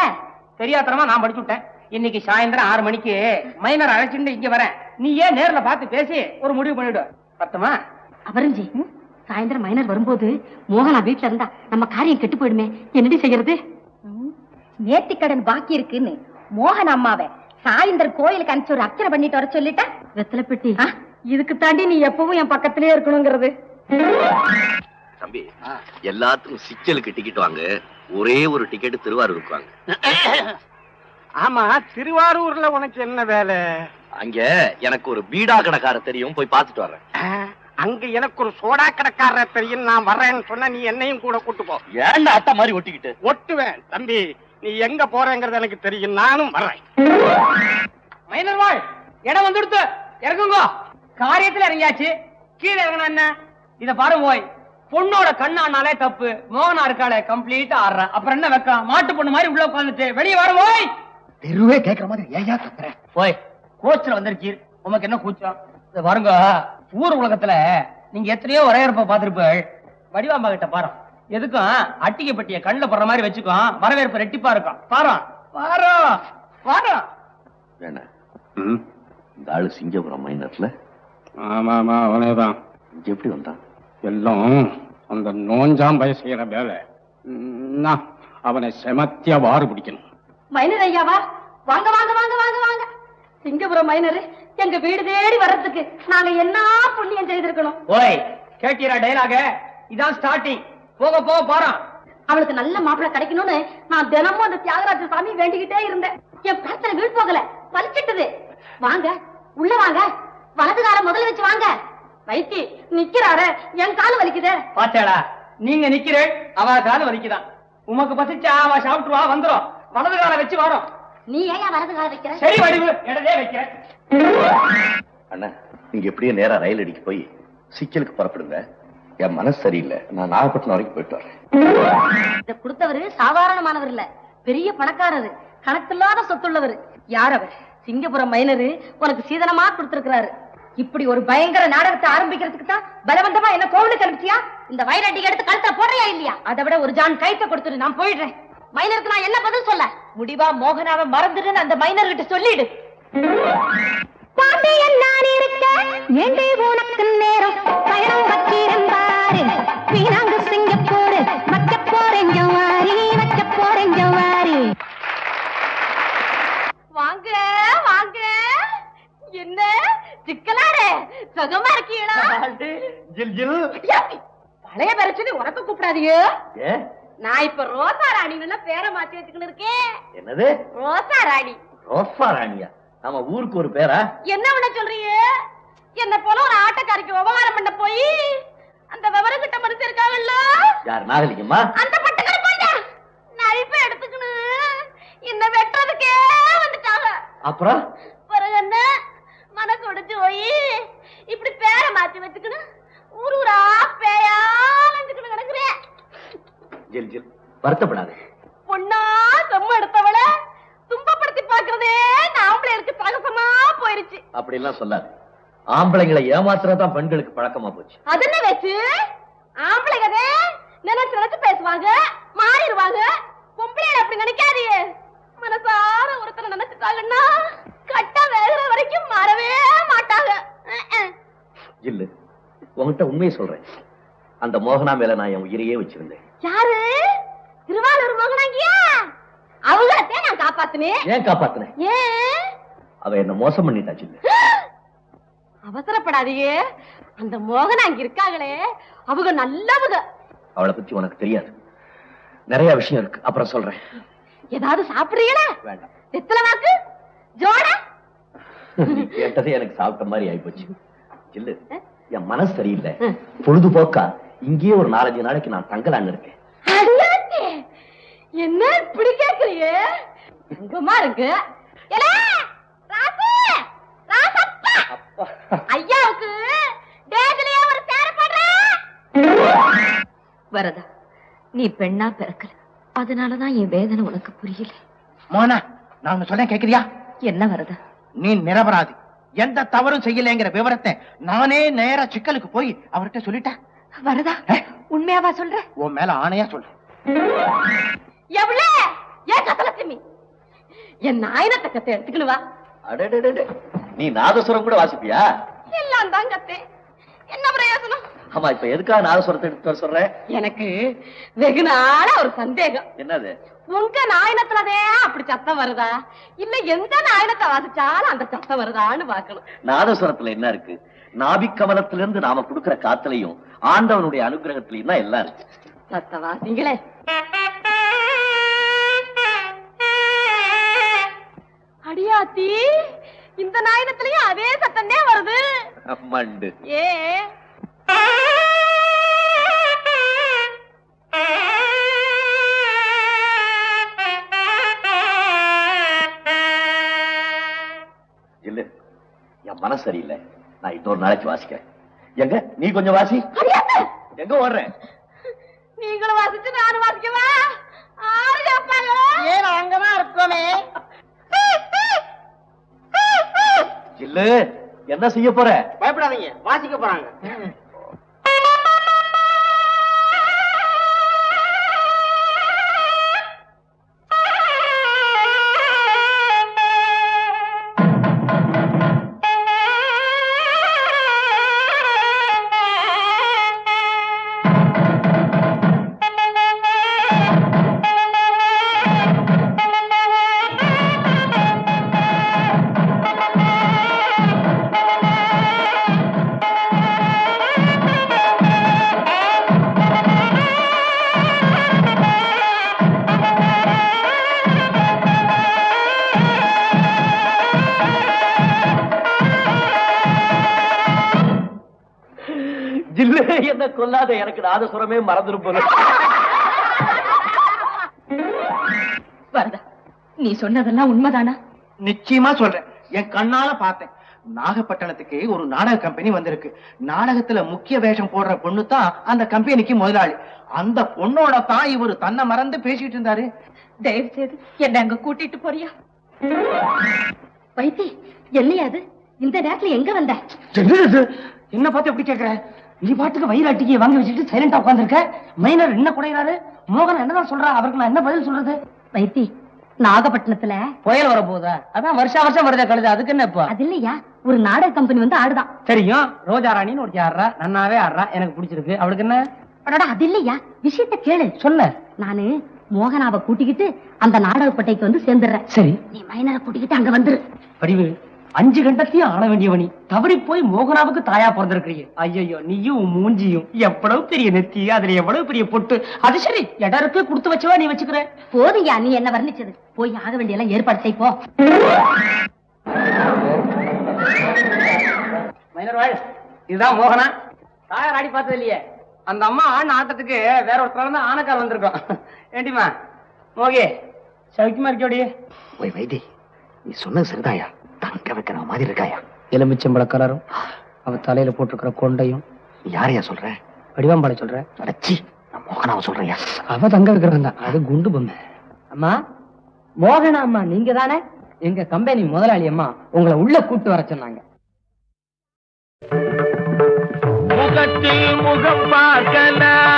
Speaker 7: தெரியாதனமா நான் படிச்சு விட்டேன். இன்னைக்கு சாயந்தரம் 6 மணிக்கு மைனர் அழைச்சிட்டு இங்க வரேன். நீ ஏன் நேர்ல பார்த்து பேசி ஒரு முடிவு பண்ணிடு. பத்தமா?
Speaker 2: அவரஞ்சி, சாயந்தரம் மைனர் வரும்போது மோகனா வீட்டுல இருந்தா நம்ம காரியம் கெட்டு போயிடுமே. என்னடி செய்யறது? நேர்த்திக்கடன் பாக்கி இருக்குன்னு மோகன் அம்மாவை சாயந்தரம் கோயிலுக்கு அனுப்பிச்சு ஒரு அர்ச்சனை பண்ணிட்டு வர சொல்லிட்ட. வெத்தலை பெட்டி, இதுக்கு தாண்டி நீ எப்பவும் என் பக்கத்திலே இருக்கணுங்கிறது.
Speaker 9: தம்பி, எல்லாத்துக்கும் சிக்கலுக்கு டிக்கெட் வாங்க. ஒரே ஒரு டிக்கெட் திருவாரூருக்கு வாங்க.
Speaker 7: ஆமா, திருவாரூர்ல உனக்கு என்ன வேலை?
Speaker 9: அங்க எனக்கு ஒரு பீடா கடைக்கார தெரியும், போய் பார்த்துட்டு வர்றேன்.
Speaker 7: அங்க எனக்கு ஒரு சோடா கடைக்காரர தெரியும், நான் வர்றேன்னு சொன்னா நீ என்னையும் கூட கூட்டு போ.
Speaker 9: ஏன்டா அட்டை மாதிரி ஒட்டிக்கிட்டு?
Speaker 7: ஒட்டுவேன் தம்பி, நீ எங்க போறேங்கிறது எனக்கு தெரியும், நானும் வர்றேன். மைனர் வாழ், இடம் வந்துடுத்து, இறங்குங்க. காரியத்துல இறங்கியாச்சு, கீழே இறங்கணும். என்ன இத பாரு போய், பொண்ணோட கண்ணானாலே தப்பு. மோகனா இருக்காளே கம்ப்ளீட்டா ஆடுற, அப்புறம் என்ன வைக்கலாம்? மாட்டு பொண்ணு மாதிரி உள்ள உட்காந்துட்டு வெளியே வர போய்.
Speaker 10: தெருவே கேட்கற மாதிரி ஏயா கத்துற?
Speaker 7: போய், கோச்சில வந்திருக்கீர், உமக்கு என்ன கூச்சம்? இத பாருங்க, ஊர் உலகத்துல நீங்க எத்தனையோ வரவேற்பை பார்த்திருப்பீள். வடிவாம்பா கிட்ட பாரு, எதுக்கும் அட்டிகை பெட்டிய கண்ணுல போடுற மாதிரி வச்சுக்கோ, வரவேற்பு ரெட்டிப்பா இருக்கும். பாரு பாரு பாரு.
Speaker 9: வேணா, இந்த ஆளு சிங்கபுரம் மைனர்ல?
Speaker 10: ஆமா ஆமா, அவனேதான்.
Speaker 9: இங்க எப்படி வந்தான்?
Speaker 10: எல்லாம் அந்த நோஞ்சாம் பய செய்யற வேலை. அவனை செமத்தியா வாறு பிடிக்கணும்.
Speaker 2: மைனர் ஐயாவா? வாங்க வாங்க வாங்க வாங்க வாங்க. சிங்கபுரம் மைனர் எங்க வீடு தேடி வர்றதுக்கு நாங்க என்ன புண்ணியம் செய்திருக்கணும்.
Speaker 7: ஓய், கேட்டீரா டைலாக? இதான் ஸ்டார்டிங். போக போக போறான்.
Speaker 2: அவளுக்கு நல்ல மாப்பிள்ளை கிடைக்கணும்னு நான் தினமும் அந்த தியாகராஜ சாமி வேண்டிக்கிட்டே இருந்தேன். என் பிரார்த்தனை வீண் போகல, பலிச்சிட்டது. வாங்க, உள்ள வாங்க. வலது காலம் முதல்ல வச்சு வாங்க. வைத்தி நிக்கிறாரு, என் கால வலிக்குதே.
Speaker 7: பாத்தாடா, நீங்க நிக்கிறேன், அவ கால வலிக்குதான். உமக்கு பசிச்சா அவ சாப்பிட்டுவா, வந்துரும். வலது கால வச்சு வரும்.
Speaker 2: நீ ஏன் வலது கால வைக்கிற?
Speaker 7: சரி வடிவு, இடதே வைக்கிறேன்.
Speaker 9: அண்ணா, நீங்க எப்படியே நேரா ரயில் அடிக்கு போய் சிக்கலுக்கு புறப்படுங்க. என் மனசு சரியில்லை, நான் நாகப்பட்டினம் வரைக்கும் போயிட்டு வரேன்.
Speaker 2: இத கொடுத்தவரு சாதாரணமானவர் இல்ல, பெரிய பணக்காரரு, கணக்கில்லாத சொத்துள்ளவர். யார் அவர்? சிங்கபுரம் மைனரு உனக்கு சீதனமா கொடுத்திருக்கிறாரு. இப்படி ஒரு பயங்கர நாடகத்தை ஆரம்பிக்கிறதுக்கு தான் பலவந்தமா என்ன கோவிலுக்கு அனுப்பிச்சியா? இந்த வைரட்டி எடுத்து கழுத்த போடுறியா இல்லையா? அதை விட ஒரு ஜான் கைத்த கொடுத்துட்டு நான் போயிடுறேன். மைனருக்கு நான் என்ன பதில் சொல்ல? முடிவா மோகனாவை மறந்துடுன்னு அந்த மைனர் கிட்ட சொல்லிடு. பாண்டியன் நான் இருக்க ஏண்டே உனக்கு நேரம் பயணம் வச்சிருந்தாரு வீணாங்க சிங்கப்பூர் வைக்க போறேன் ஜவாரி வைக்க போறேன் ஜவாரி. வாங்க வாங்க. என்ன சிக்கலாடே, சுகமா இருக்கீங்களா?
Speaker 10: ஜில் ஜில்.
Speaker 2: பழைய பேர சொல்லி உனக்கு கூப்பிடாதீங்க.
Speaker 9: ஏ,
Speaker 2: நான் இப்ப ரோசா ராணின்னு பேரை மாத்தி வச்சுக்கிட்டு இருக்கேன்.
Speaker 9: என்னது?
Speaker 2: ரோசா ராணி.
Speaker 9: ரோசா ராணியா? நம்ம ஊருக்கு ஒரு பேரா?
Speaker 2: என்ன பண்ண சொல்றீங்க? என்ன போல ஒரு ஆட்டக்காரிக்கு விவகாரம் பண்ண போய் அந்த விவரம் கிட்ட மனசு இருக்காங்கல்ல,
Speaker 9: யார்? நாகலிங்கம்மா?
Speaker 2: அந்த பட்டக்கார போயிட்டா நரிப்ப எடுத்துக்கணும் இந்த வெட்டுறதுக்கே வந்துட்டாங்க.
Speaker 9: அப்புறம்
Speaker 2: பிறகு என்ன மனசு உடைச்சு போய் இப்படி பேரை மாத்தி வச்சுக்கணும் ஊர் ஊரா பேயா வந்துக்கணும் கிடக்குறேன்.
Speaker 9: ஜில் ஜில், வருத்தப்படாது.
Speaker 2: பொண்ணா செம்ம எடுத்தவள துன்பப்படுத்தி பாக்குறதே நாமளே இருக்கு, சாகசமா போயிருச்சு.
Speaker 9: அப்படி எல்லாம் சொல்லாது. ஆம்பளைங்களை ஏமாத்துறதான் பெண்களுக்கு பழக்கமா போச்சு.
Speaker 5: அது என்ன வச்சு ஆம்பளைங்கதே நினைச்சு நினைச்சு பேசுவாங்க, மாறிடுவாங்க. பொம்பளை அப்படி நினைக்காதீங்க. மனசார ஒருத்தரை நினைச்சுட்டாங்கன்னா கட்ட வேகிற வரைக்கும் மாறவே மாட்டாங்க.
Speaker 9: இல்ல, உன்கிட்ட உண்மையை சொல்றேன். அந்த மோகனா மேல நான் என் உயிரையே வச்சிருந்தேன்.
Speaker 5: யாரு? திருவாரூர் மோகனாங்கியா? அவங்களே நான் காப்பாத்தினேன்.
Speaker 9: ஏன் காப்பாத்தினேன்?
Speaker 5: ஏன்?
Speaker 9: அவ என்ன மோசம் பண்ணிட்டா. சின்ன
Speaker 5: அவசரப்படாதீங்க. அந்த மோகனா அங்க இருக்காங்களே, அவங்க நல்லவங்க.
Speaker 9: அவளை பத்தி உனக்கு தெரியாது, நிறைய விஷயம் இருக்கு, அப்புறம் சொல்றேன்.
Speaker 5: ஏதாவது சாப்பிடுறீங்களா?
Speaker 9: வேண்டாம்.
Speaker 5: எத்தனை வாக்கு ஜோடா?
Speaker 9: நீ கேட்டதே எனக்கு சாப்பிட்ட மாதிரி ஆயிப்போச்சு. இல்ல, என் மனசு சரியில்லை. பொழுதுபோக்கா இங்கேயே ஒரு 4-5 நாளைக்கு நான் தங்கலான்னு இருக்கேன்.
Speaker 5: என்ன இப்படி கேக்குறீங்க? தங்கமா இருக்கு. ஐயாவுக்கு டேஜ்லயே ஒரு சேர போடுறேன்.
Speaker 2: வரதா, நீ பெண்ணா பிறக்கல, அதனாலதான் என் வேதனை உனக்கு புரியல.
Speaker 7: மோனா, நான் ஒண்ணு சொல்றேன், கேக்குறியா?
Speaker 2: என்ன வரதா?
Speaker 7: நீ நிரபராதி, எந்த தவறும் செய்யலைங்கிற விவரத்தை நானே நேரா சிக்கலுக்கு போய் அவர்கிட்ட சொல்லிட்டேன்.
Speaker 2: வரதா, உண்மையாவா சொல்ற?
Speaker 7: உன் மேல ஆணையா சொல்றேன்.
Speaker 5: எவ்வளவு ஏன் கத்தலட்சுமி, என் நாயனத்தை கத்தை எடுத்துக்கணுவா?
Speaker 9: அடடடடே, நீ நாதஸ்வரம் கூட வாசிப்பியா?
Speaker 5: எல்லாம் தான் கத்தேன், என்ன பிரயோசனம்?
Speaker 9: ஆமா, இப்ப எதுக்காக நாதஸ்வரத்தை எடுத்து வர சொல்றேன்?
Speaker 5: எனக்கு வெகு நாளா ஒரு சந்தேகம்.
Speaker 9: என்னது?
Speaker 5: உங்க நாயனத்துலதே அப்படி சத்தம் வருதா, இல்ல எந்த நாயனத்தை வாசிச்சாலும் அந்த சத்தம் வருதான்னு பாக்கணும்.
Speaker 9: நாதஸ்வரத்துல என்ன இருக்கு? நாபிக்கமலத்திலிருந்து நாம கொடுக்கிற காத்துலயும் ஆண்டவனுடைய அனுகிரகத்திலயும் தான் எல்லாம் இருக்கு.
Speaker 5: சத்த வாசிங்களே. அடியாத்தி, இந்த நாயனத்திலயும் அதே சத்தம் தான் வருது.
Speaker 9: மண்டு.
Speaker 5: ஏ
Speaker 9: இல்ல, என் மனசு சரியில்லை, நான் இன்னொரு நாளைக்கு வாசிக்கிறேன். எங்க நீ கொஞ்சம் வாசி. எங்க ஓடுறேன்?
Speaker 5: நீங்களும் வாசிச்சு நானும் வாசிக்கவா? ஆறு கேட்பாங்க. ஏன் அங்கதான் இருக்கோமே.
Speaker 9: இல்ல, என்ன செய்ய போற?
Speaker 7: பயப்படாதீங்க, வாசிக்க போறாங்க.
Speaker 9: என்ன கொல்லாத, எனக்கு நாதஸ்வரமே மறந்துரும் போல.
Speaker 2: வரதா, நீ சொன்னதெல்லாம் உண்மைதானா?
Speaker 7: நிச்சயமா சொல்றேன், என் கண்ணால பார்த்தேன். நாகப்பட்டினத்துக்கு ஒரு நாடக கம்பெனி வந்திருக்கு. நாடகத்துல முக்கிய வேஷம் போடுற பொண்ணு தான் அந்த கம்பெனிக்கு முதலாளி. அந்த பொண்ணோட தான் இவரு தன்னை மறந்து பேசிட்டு இருந்தாரு.
Speaker 2: தயவு செய்து என்ன அங்க கூட்டிட்டு போறியா? வைத்தி, என்னையா அது இந்த நேரத்துல எங்க வந்த?
Speaker 7: என்ன பார்த்து எப்படி கேக்குற? நீ பாட்டுக்கு வயிறாட்டிக்கு வாங்கி வச்சுட்டு சைலண்டா உட்கார்ந்திருக்க. மைனர் என்ன குறையிறாரு? மோகன் என்னதான் சொல்றா? அவருக்கு நான் என்ன பதில் சொல்றது?
Speaker 2: வைத்தி, நாகப்பட்டினத்துல
Speaker 7: புயல் வர போதா? அதான் வருஷம் வருஷம் வருதா கழுது, அதுக்கு என்ன இப்ப?
Speaker 2: அது இல்லையா, ஒரு நாடக கம்பெனி வந்து ஆடுதான்.
Speaker 7: தெரியும், ரோஜா ராணின்னு ஒரு ஆடுறா, நன்னாவே ஆடுறா, எனக்கு பிடிச்சிருக்கு. அவளுக்கு என்ன?
Speaker 2: அடடா, அது இல்லையா, விஷயத்த கேளு.
Speaker 7: சொல்ல.
Speaker 2: நானு மோகனாவை கூட்டிக்கிட்டு அந்த நாடகப்பட்டைக்கு வந்து சேர்ந்துடுறேன்.
Speaker 7: சரி,
Speaker 2: நீ மைனரை கூட்டிக்கிட்டு அங்க வந்துரு.
Speaker 7: படிவு 5 கண்டத்தையும் ஆள வேண்டியவனி தவறி போய் மோகனாவுக்கு தாயா பிறந்திருக்கிறீங்க. ஐயோ, நீயும் மூஞ்சியும் எவ்வளவு பெரிய நெத்தி, அதுல எவ்வளவு பெரிய பொட்டு. அது சரி, இடருக்கு கொடுத்து வச்சவா நீ வச்சுக்கிற.
Speaker 2: போதுயா நீ என்ன வர்ணிச்சது, போய் ஆக வேண்டிய எல்லாம் ஏற்பாடு செய்ப்போ.
Speaker 7: மைனர்வாள், இதுதான் மோகனா. தாயார் ஆடி பார்த்தது இல்லையே. அந்த அம்மா ஆண் ஆட்டத்துக்கு வேற ஒருத்தர் தான் ஆனக்கார் வந்திருக்கோம். ஏண்டிமா மோகே, சௌக்கியமா இருக்கோடி?
Speaker 8: போய் வைத்தி, நீ சொன்னது சரிதாயா? தங்க வைக்கிற மாதிரி இருக்காயா?
Speaker 7: எலுமிச்சம்பழ கலரும் அவ தலையில போட்டிருக்கிற கொண்டையும்.
Speaker 8: யாரையா சொல்ற?
Speaker 7: வடிவாம்பாளை சொல்ற?
Speaker 8: அடச்சி, நான் மோகனாவை சொல்றியா?
Speaker 7: அவ தங்க வைக்கிறவன் தான், அது குண்டு பொம்மை. அம்மா, மோகனா அம்மா நீங்க தானே? எங்க கம்பெனி முதலாளி அம்மா உங்களை உள்ள கூட்டு வர சொன்னாங்க.
Speaker 4: முகத்தில் முகம் பார்க்கலாம்,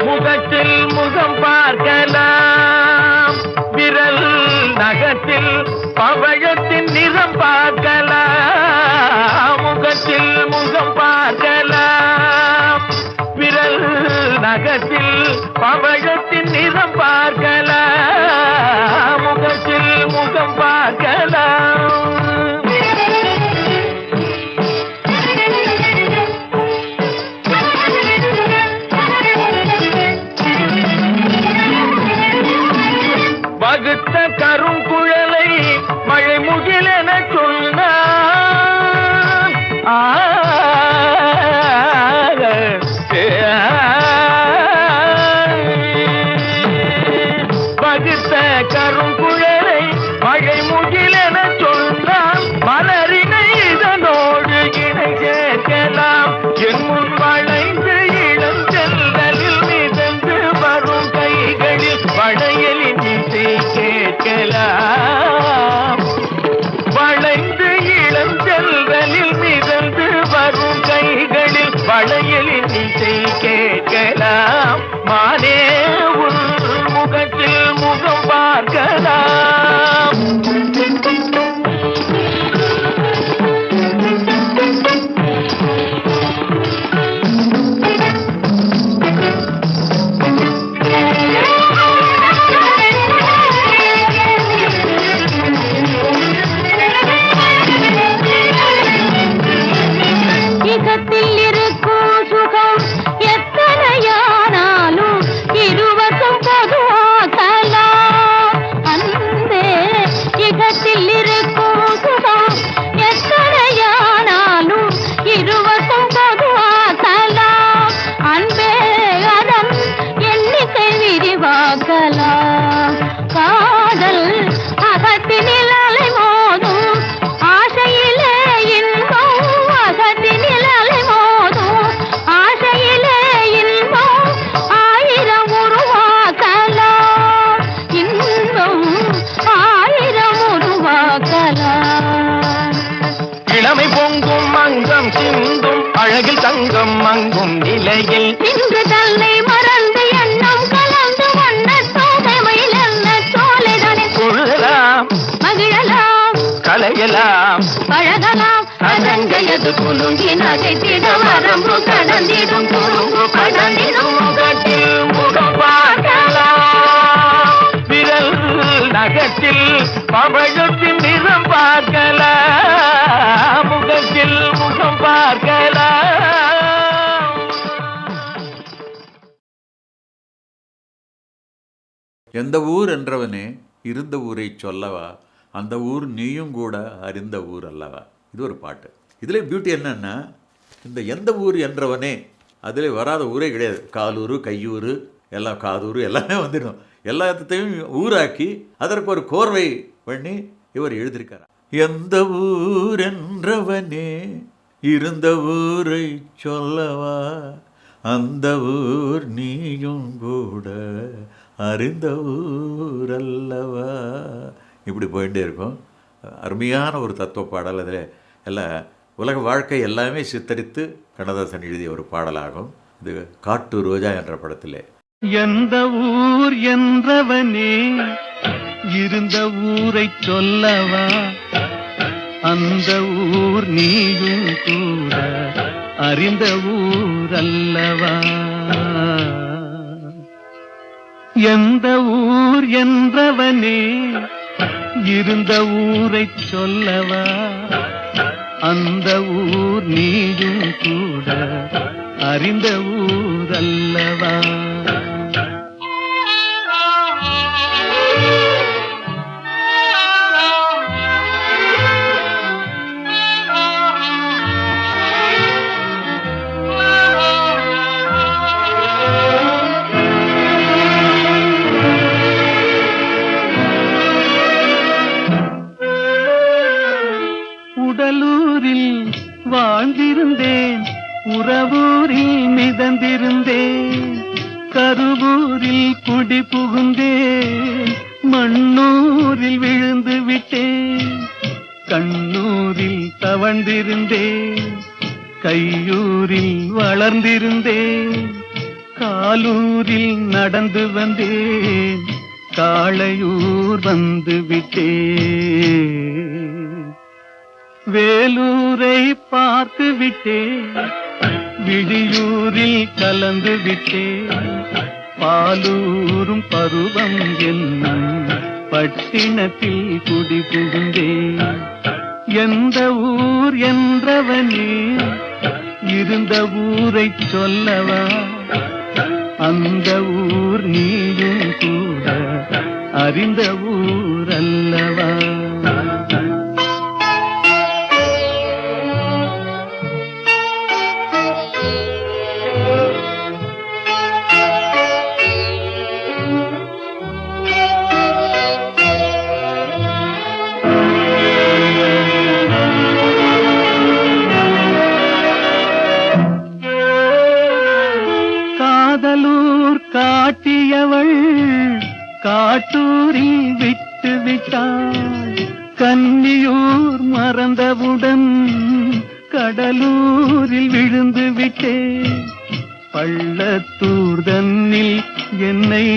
Speaker 4: முகத்தில் முகம் பார்க்கலாம், விரல் நகத்தில் பவழத்தின் நிறம் பார்க்கலாம், முகத்தில் முகம் பார்க்கலாம், விரல் நகத்தில் பவழத்தின் நிறம் பார்க்கலாம், முகத்தில் முகம் பார்க்கலாம். வகுத்த கருங்குழலை மழை முகிலென சொன்னான், வகுத்த கருங்குழலை மழை முகிலென சொன்னான், மலரினை இதனோடு இணை சேர்க்கலாம், என் முன் வளைந்து இளம் செல்தலில் மிதந்து வரும் கைகளில் வளையலின் இசை கேட்கலாம், வளைந்து இளம் செல்தலில் மிதந்து வரும் கைகளில் வளையலின் இசை கேட்கலாம், மானே உன் முகத்தில் முகம் பார்க்கலாம்.
Speaker 2: இகத்தில் இருக்கும் சுகம் எத்தனையானாலும் இருவரும் பொதுவாக்கலாம் அன்பே, இகத்தில் இருக்கும் சுகம் எத்தனையானாலும் இருவரும் பொதுவாக்கலாம் அன்பே, அதன் எண்ணிக்கை விரிவாக்கலாம், காதல் அகத்தினில் அலை மோதும் ஆசையிலே இன்பம், அகத்தினில் அலை மோதும் ஆசையிலே இன்பம், ஆயிரம் உருவாக்கலாம் இன்பம், ஆயிரம் உருவாக்கலாம்.
Speaker 4: இளமை பொங்கும் மங்கம் சிந்தும் அழகில் தங்கம் மங்கும் நிலையில்
Speaker 2: இன்று தன்னை மறந்து எண்ணம் கலந்து வண்ண தோகைமையில் என்ன சோலைதானே
Speaker 4: கொள்ளலாம்,
Speaker 2: மகிழலாம்,
Speaker 4: கலையலாம்,
Speaker 2: பழகலாம், அதங்கையது குலுங்கி நகைத்திட வரம்பு கடந்திடும் குறும்பு கடந்திடும்
Speaker 4: முகத்தில் முகம் பார்க்கலாம், விரல் நகத்தில் பவழத்தின் நிறம் பார்க்கலாம், முகத்தில் முகம் பார்க்கலாம்.
Speaker 11: எந்த ஊர் என்றவனே இருந்த ஊரை சொல்லவா, அந்த ஊர் நீயும் கூட அறிந்த ஊர் அல்லவா. இது ஒரு பாட்டு. இதில் பியூட்டி என்னன்னா, இந்த எந்த ஊர் என்றவனே அதில் வராத ஊரே கிடையாது. காலூர், கையூர், எல்லாம் காதூர் எல்லாமே வந்துடும். எல்லாத்தையும் ஊராக்கி அதற்கு ஒரு கோர்வை பண்ணி இவர் எழுதியிருக்கார். எந்த ஊர் என்றவனே இருந்த ஊரை சொல்லவா, அந்த ஊர் நீயும் கூட அறிந்த ஊர் அல்லவா. இப்படி போயிட்டே இருக்கும். அருமையான ஒரு தத்துவ பாடல். அதில் எல்லாம் உலக வாழ்க்கை எல்லாமே சித்தரித்து கண்ணதாசன் எழுதிய ஒரு பாடலாகும். இது காட்டு ரோஜா என்ற படத்திலே.
Speaker 4: எந்த ஊர் என்றவனே இருந்த ஊரை சொல்லவா, அந்த ஊர் நீயும் கூட அறிந்த ஊர் அல்லவா. எந்த ஊர் என்றவனே இருந்த ஊரை சொல்லவா, அந்த ஊர் நீயும் கூட அறிந்த ஊர் அல்லவா. உடலூரில் வாழ்ந்திருந்தேன், உறவூரில் மிதந்திருந்தேன், கருவூரில் குடி புகுந்தேன், மண்ணூரில் விழுந்து விட்டேன், கண்ணூரில் தவழ்ந்திருந்தேன், கையூரில் வளர்ந்திருந்தேன், காலூரில் நடந்து வந்தேன், காளையூர் வந்து விட்டேன். வேலூரை பார்த்து விட்டேன், விடியூரில் கலந்து விட்டேன், பாலூரும் பருவம் என்னும் பட்டினத்தில் குடி புகுந்தேன். எந்த ஊர் என்றவனே இருந்த ஊரை சொல்லவா, அந்த ஊர் நீயும் கூட அறிந்த ஊர் அல்லவா. காதலூர் காட்டியவள் காட்டூரில் விட்டு விட்டாள், கன்னியூர் மறந்தவுடன் கடலூரில் விழுந்து விட்டேன், பள்ளத்தூர் தன்னில் என்னை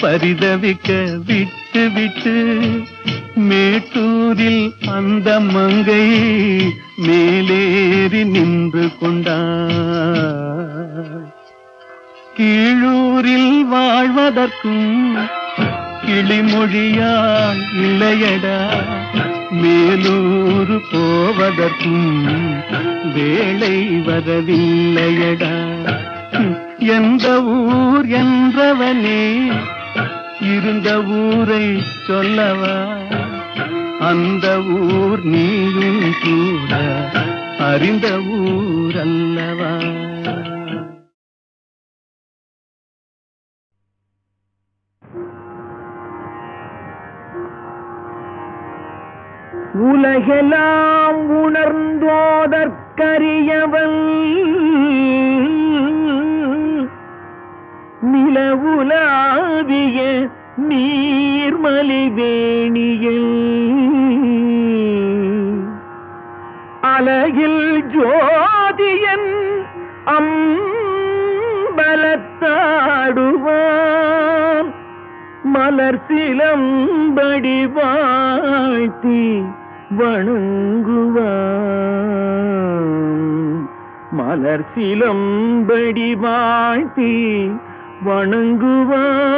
Speaker 4: பரிதவிக்க விட்டு விட்டு மேட்டூரில் அந்த மங்கை மேலேறி நின்று கொண்டாள். கீழூரில் வாழ்வதற்கும் கிளிமொழியால் இல்லையடா, மேலூர் போவதற்கும் வேளை வரவில்லையடா. எந்த ஊர் என்றவனே இருந்த ஊரை சொல்லவா, அந்த ஊர் நீயும் கூட அறிந்த ஊர் அல்லவா. உலகெல்லாம் உணர்ந்தோதற்கரியவன் நிலவுலாவிய நீர்மலிவேணியில் அலகில் ஜோதியன் அம்பலத்தாடுவான், மலர் சிலம்படி வாழ்த்தி வணங்குவான், மலர் சிலம்படி வாழ்த்தி வணங்குவான்.